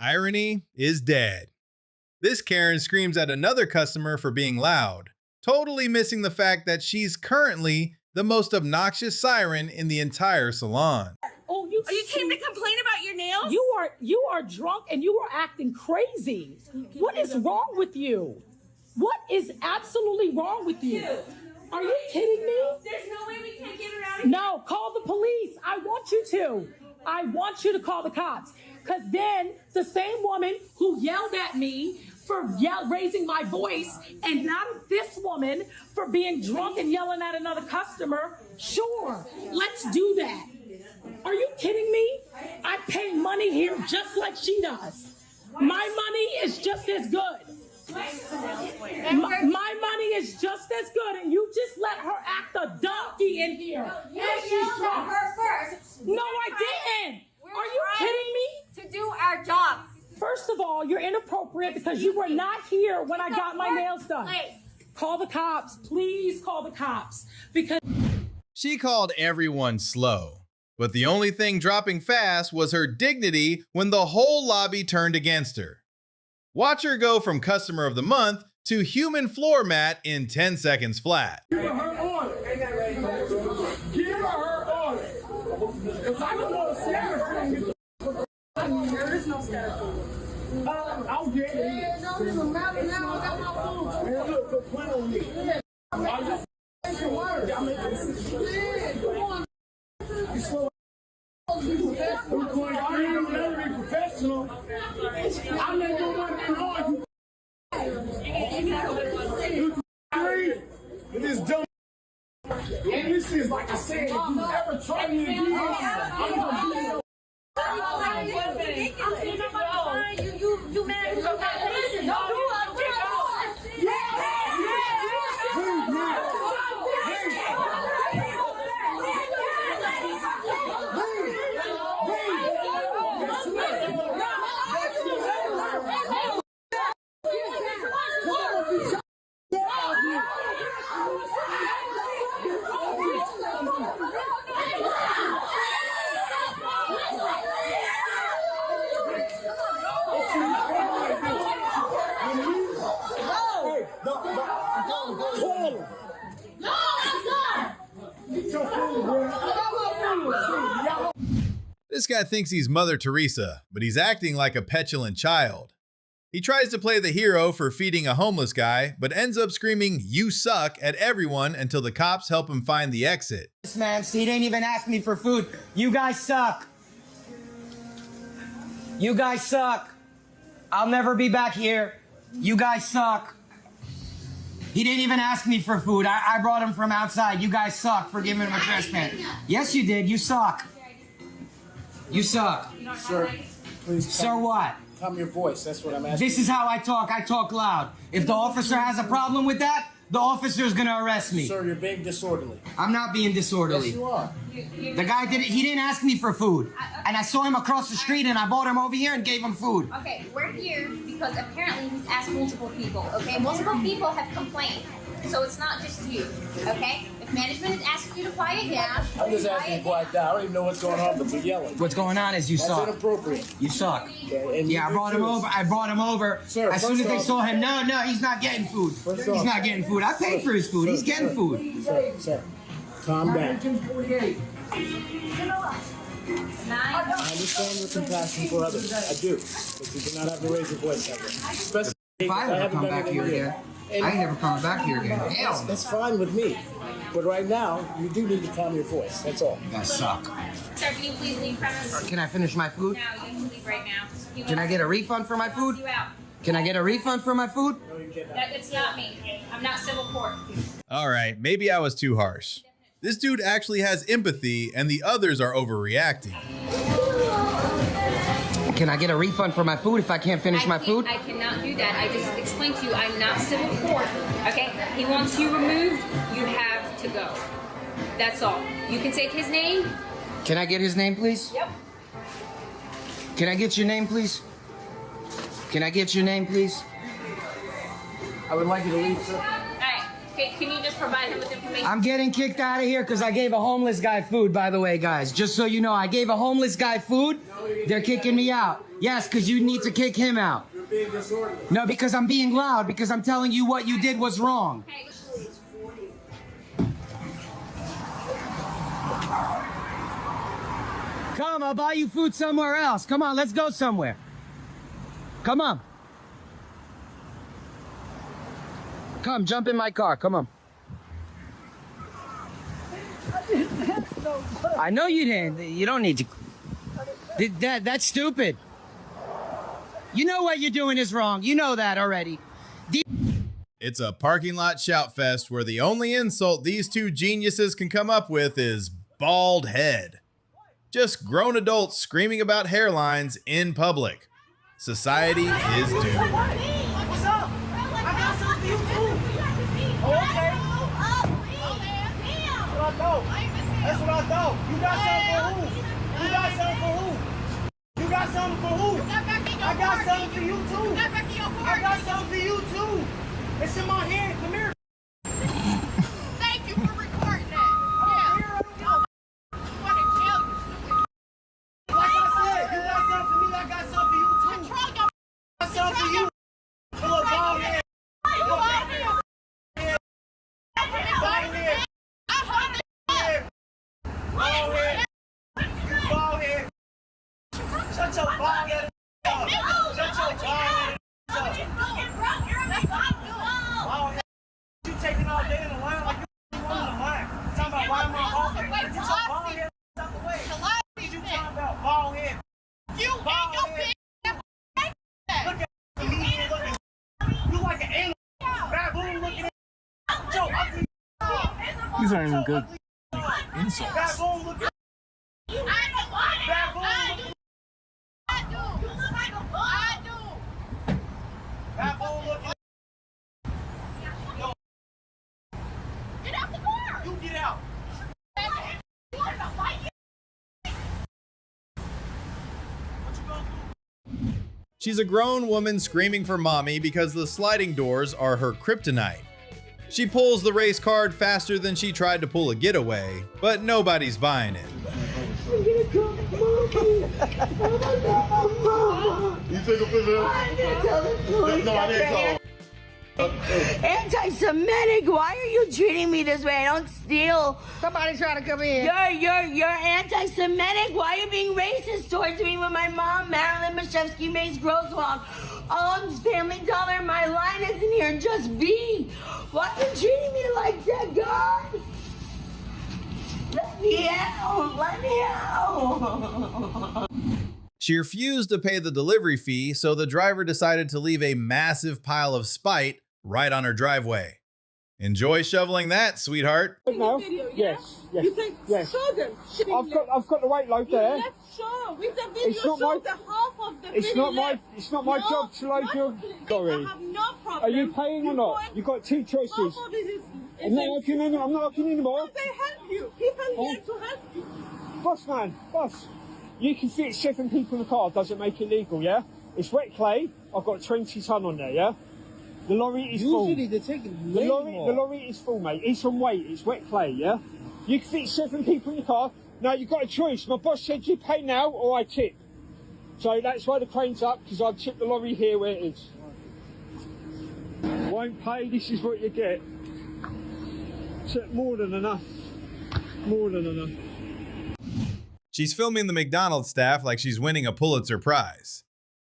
Irony is dead. This Karen screams at another customer for being loud, totally missing the fact that she's currently the most obnoxious siren in the entire salon. Oh, you came to complain about your nails? You are drunk and you are acting crazy. What is wrong with you? What is absolutely wrong with you? Are you kidding me? There's no way we can get her out of here. No, call the police. I want you to. I want you to call the cops. Because then the same woman who yelled at me for raising my voice, and now this woman for being drunk and yelling at another customer, sure, let's do that. Are you kidding me? I pay money here just like she does. My money is just as good. My money is just as good, and you just let her act a donkey in here. Yes, she's drunk. Her first. No, I didn't. Are you kidding me? To do our job. First of all, you're inappropriate because you were not here when I got my nails done. Call the cops. Please call the cops. Because she called everyone slow. But the only thing dropping fast was her dignity when the whole lobby turned against her. Watch her go from customer of the month to human floor mat in 10 seconds flat. Give her her order. Give her her order. If I don't want to styrofoam, there is no styrofoam. I'll get it. No, it doesn't matter now. I got my food. Man, look, put plan on me. I just make your word. Y'all make it. Come on. You slow. We're going to be professional. I'm not going to want you. It is dumb. And this is, like I said, if you ever try me to do this, I'm going to do it. You man, listen, don't do it. This guy thinks he's Mother Teresa, but he's acting like a petulant child. He tries to play the hero for feeding a homeless guy, but ends up screaming, "You suck," at everyone until the cops help him find the exit. This man, he didn't even ask me for food. You guys suck. You guys suck. I'll never be back here. You guys suck. He didn't even ask me for food. I brought him from outside. You guys suck for giving him a trespass. Yes, you did. You suck. You suck. Sir, please. Sir, what? Calm your voice. That's what I'm asking. This is how I talk. I talk loud. If the officer has a problem with that, the officer's gonna arrest me. Sir, you're being disorderly. I'm not being disorderly. Yes, you are. The guy he didn't ask me for food. And I saw him across the street and I brought him over here and gave him food. Okay, we're here because apparently he's asked multiple people, okay? Multiple people have complained. So it's not just you, okay? If management is asking you to quiet down, I'm just asking you to quiet down. I don't even know what's going on, but you're yelling. What's going on is you That's suck. inappropriate. You suck. Okay, and Yeah, I brought him over. Sir, as soon as they off- saw him, no, he's not getting food. First He's off- not getting food. I paid for his food. He's getting food. Sir, calm down. I understand your compassion for others. I do. But you cannot have to raise your voice ever. Especially If I ever haven't come done back anything here to you. again, I ain't never coming back here again. Hell no. That's fine with me. But right now, you do need to calm your voice. That's all. You guys suck. sir, can you please leave premise? Can I finish my food? No, you can leave right now. You Can I get a refund for my food? You out. Can I get a refund for my food? It's not me. I'm not civil court. Alright, maybe I was too harsh. This dude actually has empathy and the others are overreacting. Can I get a refund for my food if I can't finish my food? I cannot do that. I just explained to you, I'm not civil court. Okay? He wants you removed, you have to go. That's all. You can take his name. Can I get his name, please? Yep. Can I get your name, please? Can I get your name, please? I would like you to leave, sir. Alright. Okay, can you just provide him with information? I'm getting kicked out of here because I gave a homeless guy food, by the way, guys. Just so you know, I gave a homeless guy food. They're kicking me out. Yes, because you need to kick him out. You're being disorderly. No, because I'm being loud, because I'm telling you what you did was wrong. Come, I'll buy you food somewhere else. Come on, let's go somewhere. Come on. Come, jump in my car. Come on. I know you didn't. You don't need to. That's stupid. You know what you're doing is wrong. You know that already. It's a parking lot shout fest where the only insult these two geniuses can come up with is bald head. Just grown adults screaming about hairlines in public. Society is doomed. What's up? I got something for you too. Oh, okay. That's what I thought. That's what I thought. You got something for who? You got something for who? You got something for who? I got something for you too. I got something for you too. It's in my hand. Come here. Thank you for recording that. Yeah. What a jail, you stupid. Like I said, you got something for me. I got something for you too. Control your. I got something for you. Look, bald head. Shut your bald head up. Shut your bald head up. You taking all day in the line like you want in the line. Talking about why am I bald head? Get your bald head out the way. What you talking about? Bald head. You and your big. Look at me looking. You like an animal. Baboon looking at Joe ugly. These aren't even good insults. Baboon looking. Baboon looking. Baboon looking. Get out the car. You get out. You want to fight? She's a grown woman screaming for mommy because the sliding doors are her kryptonite. She pulls the race card faster than she tried to pull a getaway, but nobody's buying it. You take a picture? I'm gonna tell the police. No, I didn't call. Anti-Semitic, why are you treating me this way? I don't steal. Somebody's trying to come in. You're anti-Semitic. Why are you being racist towards me when my mom, Marilyn Mashevsky, Mace Groswald, owns Family Dollar? My line isn't here. Just be. Why are you treating me like that, God? Let me out. Let me out. She refused to pay the delivery fee, so the driver decided to leave a massive pile of spite right on her driveway. Enjoy shoveling that, sweetheart. No. Yes. You think, show them. I've got the weight load there. Let's show. With the video, It's not show my- the half of the It's video. not my job to load your. Sorry. I have no problem. Are you paying or not? You've got two choices. Half of it is I'm not arguing anymore. I'm not arguing anymore. They help you. People here to help you. Boss man, boss. You can fit 7 people in the car. Doesn't make it legal, yeah? It's wet clay. I've got 20 ton on there, yeah? The lorry is full. Usually they take it The way lorry more. is full, mate. It's on weight. It's wet clay, yeah? You can fit 7 people in the car. Now you've got a choice. My boss said you pay now or I tip. So that's why the crane's up, because I've tipped the lorry here where it is. Won't pay. This is what you get. So more than enough. More than enough. She's filming the McDonald's staff like she's winning a Pulitzer Prize.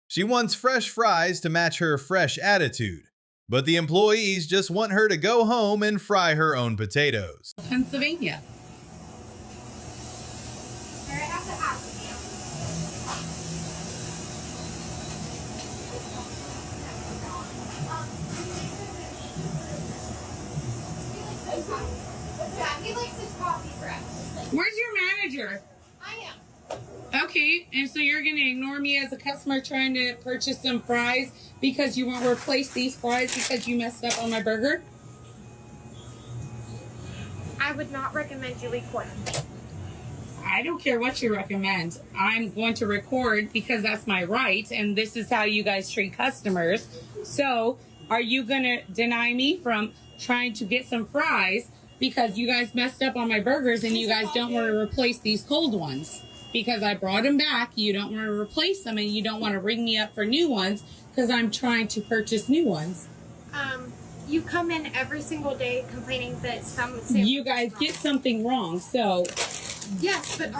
She wants fresh fries to match her fresh attitude, but the employees just want her to go home and fry her own potatoes. Pennsylvania. He likes his coffee fresh. Where's your manager? I am. Okay, and so you're going to ignore me as a customer trying to purchase some fries because you won't replace these fries because you messed up on my burger? I would not recommend you record. I don't care what you recommend. I'm going to record because that's my right, and this is how you guys treat customers. So, are you going to deny me from trying to get some fries because you guys messed up on my burgers and you guys don't want to replace these cold ones? Because I brought them back, you don't want to replace them, and you don't want to ring me up for new ones because I'm trying to purchase new ones. You come in every single day complaining that You guys get something wrong, so Yes, but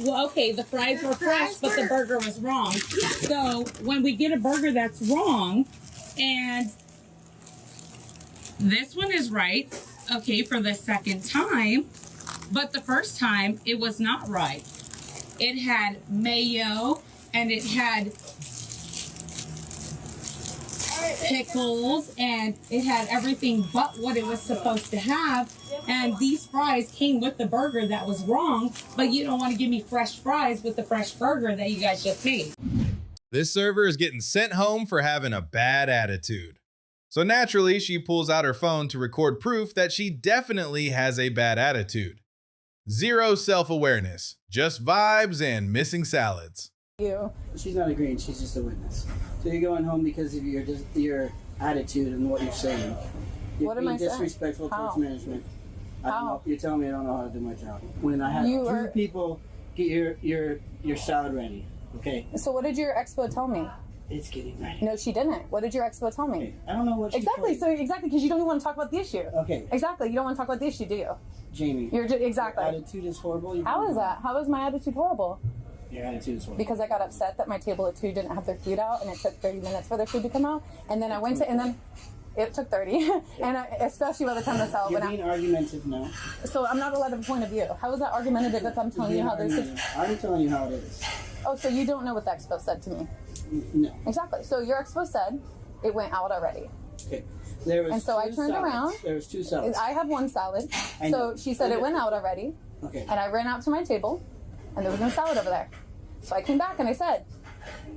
well, okay, the fries were fresh, but the burger was wrong. So when we get a burger that's wrong, and this one is right, okay, for the second time, but the first time it was not right. It had mayo and it had pickles and it had everything but what it was supposed to have. And these fries came with the burger that was wrong, but you don't want to give me fresh fries with the fresh burger that you guys just made. This server is getting sent home for having a bad attitude. So naturally, she pulls out her phone to record proof that she definitely has a bad attitude. Zero self-awareness, just vibes and missing salads. She's not agreeing, she's just a witness. So you're going home because of your attitude and what you're saying. You're being disrespectful towards management. You're telling me I don't know how to do my job. When I have two people get your salad ready, okay? So what did your expo tell me? It's getting ready. No, she didn't. What did your expo tell me? Okay. I don't know what she exactly. told you. So exactly, because you don't even want to talk about the issue. Okay. Exactly. You don't want to talk about the issue, do you? Jamie. You're just, exactly. Your attitude is horrible. How is that? How is my attitude horrible? Your attitude is horrible. Because I got upset that my table of two didn't have their food out, and it took 30 minutes for their food to come out, and then I went to, and then it took 30, and especially by the time the salad went out. You're being argumentative now. So I'm not allowed a point of view. How is that argumentative if I'm telling you how this is? I'm telling you how it is. Oh, so you don't know what the expo said to me? No. Exactly. So your expo said it went out already. Okay. There was and so I turned around. There was two salads. I have one salad. So she said it went out already. Okay. And I ran out to my table, and there was no salad over there. So I came back and I said,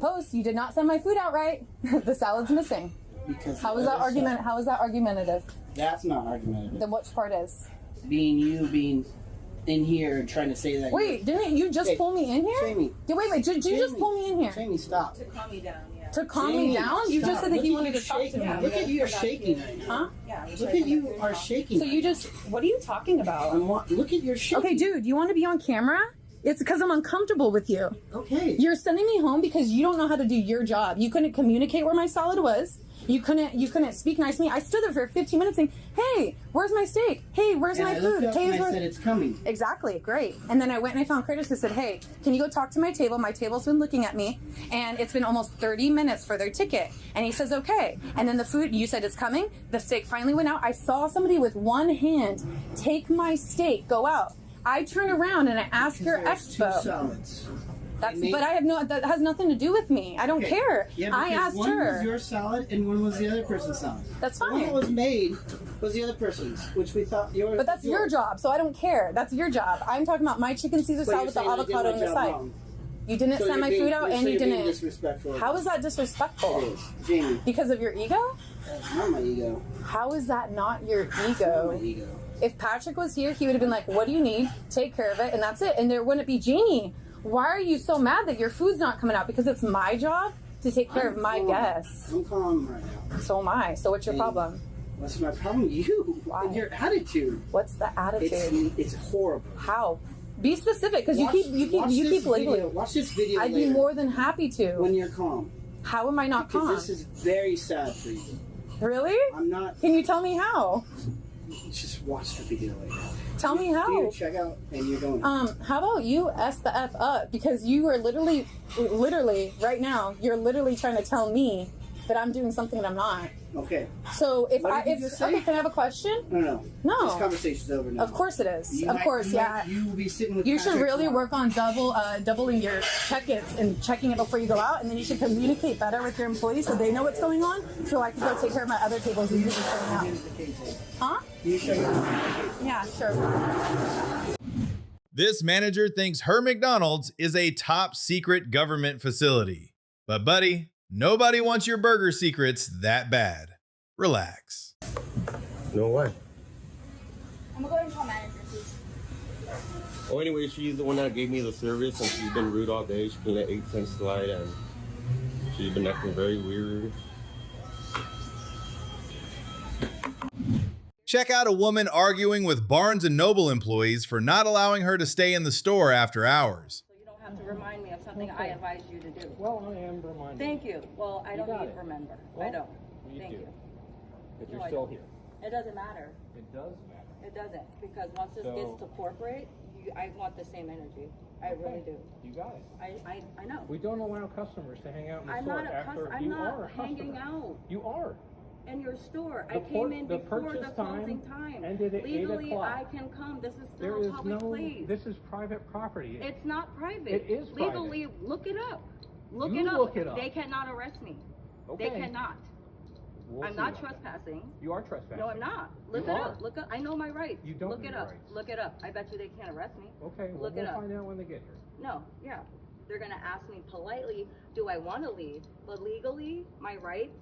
"Post, you did not send my food out right. The salad's missing." Because how is that argument? How is that argumentative? That's not argumentative. Then which part is? Being in here and trying to say that. Wait, didn't you just pull me in here? Jamie. Wait, did you just pull me in here? Jamie, stop. To calm me down, yeah. To calm me down? You just said that you wanted to talk to me. Look at you, you're shaking right now. Huh? Yeah. Look at you are shaking. So you just, what are you talking about? Look at your shaking. Okay, dude, you want to be on camera? It's because I'm uncomfortable with you. Okay. You're sending me home because you don't know how to do your job. You couldn't communicate where my salad was. You couldn't speak nice to me. I stood there for 15 minutes saying, "Hey, where's my steak? Hey, where's my food?" I said it's coming. Exactly, great. And then I went and I found Curtis and said, "Hey, can you go talk to my table? My table's been looking at me, and it's been almost 30 minutes for their ticket." And he says, "Okay." And then the food, you said it's coming. The steak finally went out. I saw somebody with one hand take my steak, go out. I turned around and I asked your expo. Two salads. But I have that has nothing to do with me. I don't care. Yeah, I asked one her. was your salad and one was the other person's salad. That's The fine. one that was made was the other person's, which we thought yours. But that's your job, so I don't care. That's your job. I'm talking about my chicken Caesar salad with the avocado on the side. You didn't send my food out, and you didn't. Disrespectful. How is that disrespectful? It is, Jamie. Because of your ego? That's not my ego. How is that not your ego? It's not my ego. If Patrick was here, he would have been like, "What do you need? Take care of it," and that's it. And there wouldn't be Jeannie. Why are you so mad that your food's not coming out? Because it's my job to take care of my guests. I'm calm right now. So am I. So what's your problem? What's my problem? You. Why? And your attitude. What's the attitude? It's horrible. How? Be specific, because you keep labeling. Watch this video. I'd be more than happy to. When you're calm. How am I not calm? Because this is very sad for you. Really? I'm not. Can you tell me how? Just watch the video later. Tell me how. Do your checkout and you're going. How about you S the F up? Because you are literally right now, you're literally trying to tell me that I'm doing something that I'm not. Okay. So if What did you just say? okay, can I have a question? No. No. This conversation's over now. Of course it is. You of might- course, you yeah. might- You will be sitting with You should Patrick really tomorrow. work on doubling your check-ins and checking it before you go out, and then you should communicate better with your employees so they know what's going on, so I can go take care of my other tables and you just going out. Huh? You show Yeah, sure. This manager thinks her McDonald's is a top secret government facility. But buddy, nobody wants your burger secrets that bad. Relax. No way. I'm gonna go ahead and call manager, please. Oh, anyway, she's the one that gave me the service, and she's been rude all day. She can let 8 cents slide, and she's been acting very weird. Check out a woman arguing with Barnes & Noble employees for not allowing her to stay in the store after hours. You don't have to remind me of something I advised you to do. Well, I am reminding. Thank you. Well, I don't got need it. to remember. Well, I don't. you Thank do. you. But No, you're I still don't. here. It doesn't matter. It does matter. It doesn't, because once this gets to corporate, I want the same energy. I really do. You got it. I know. We don't allow customers to hang out in the I'm store not after I'm you not are a hanging customer. out. You are. In your store. The I came in the before the purchase closing time time. ended at 8 Legally, o'clock. I can come. This is There still is a public no. place. This is private property. It's not private. It is private. Legally, look it up. Look You it up. look it up. They cannot arrest me. Okay. They cannot. We'll I'm see not about that. trespassing. You are trespassing. No, I'm not. Look You it are. up. Look up. I know my rights. You don't look know it your up. rights. Look it up. I bet you they can't arrest me. Okay, well, Look it we'll up. find out when they get here. No, yeah. They're gonna ask me politely, do I want to leave? But legally, my rights,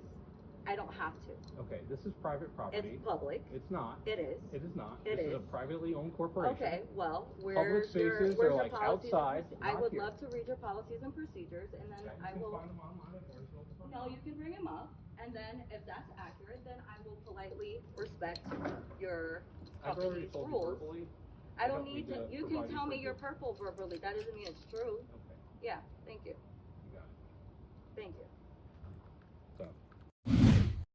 I don't have to. Okay, this is private property. It's public. It's not. It is. It is not. It this is is a privately owned corporation. Okay, well, Public spaces are like outside. I not would here. love to read your policies and procedures, and then Okay, I you can will. find them online if there's no problem. No, you can bring them up, and then if that's accurate, then I will politely respect your I've already company's told you rules. verbally. I don't need need to. You can tell me you're purple verbally. That doesn't mean it's true. Okay. Yeah. Thank you. You got it. Thank you.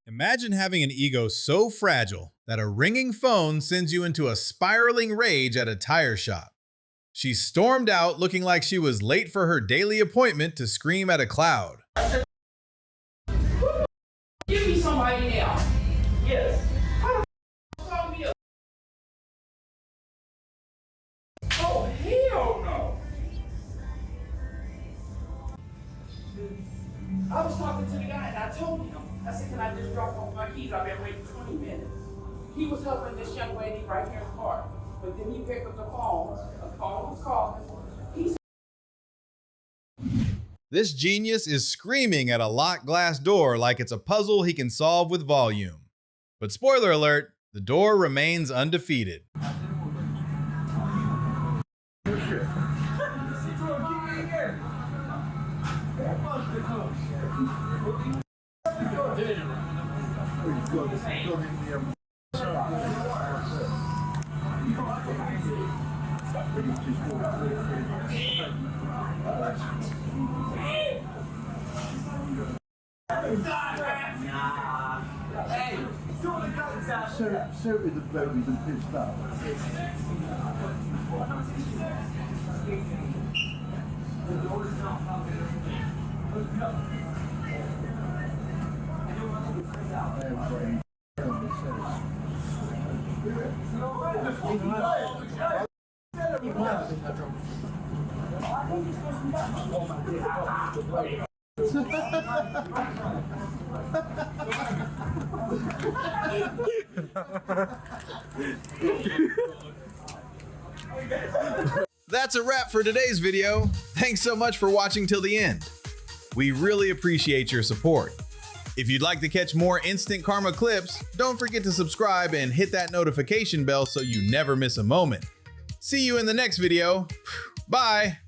Imagine having an ego so fragile that a ringing phone sends you into a spiraling rage at a tire shop. She stormed out looking like she was late for her daily appointment to scream at a cloud. Give me somebody now. Yes. How the f call me a... Oh, hell no. I was talking to the guy and I told him, I said, can I just drop off my keys? I've been waiting 20 minutes. He was helping this young lady right here in the car. But then he picked up the phone. A phone was calling. He This genius is screaming at a locked glass door like it's a puzzle he can solve with volume. But spoiler alert, the door remains undefeated. So with the berries and pissed up. That's a wrap for today's video. Thanks so much for watching till the end. We really appreciate your support. If you'd like to catch more Instant Karma clips, don't forget to subscribe and hit that notification bell so you never miss a moment. See you in the next video. Bye.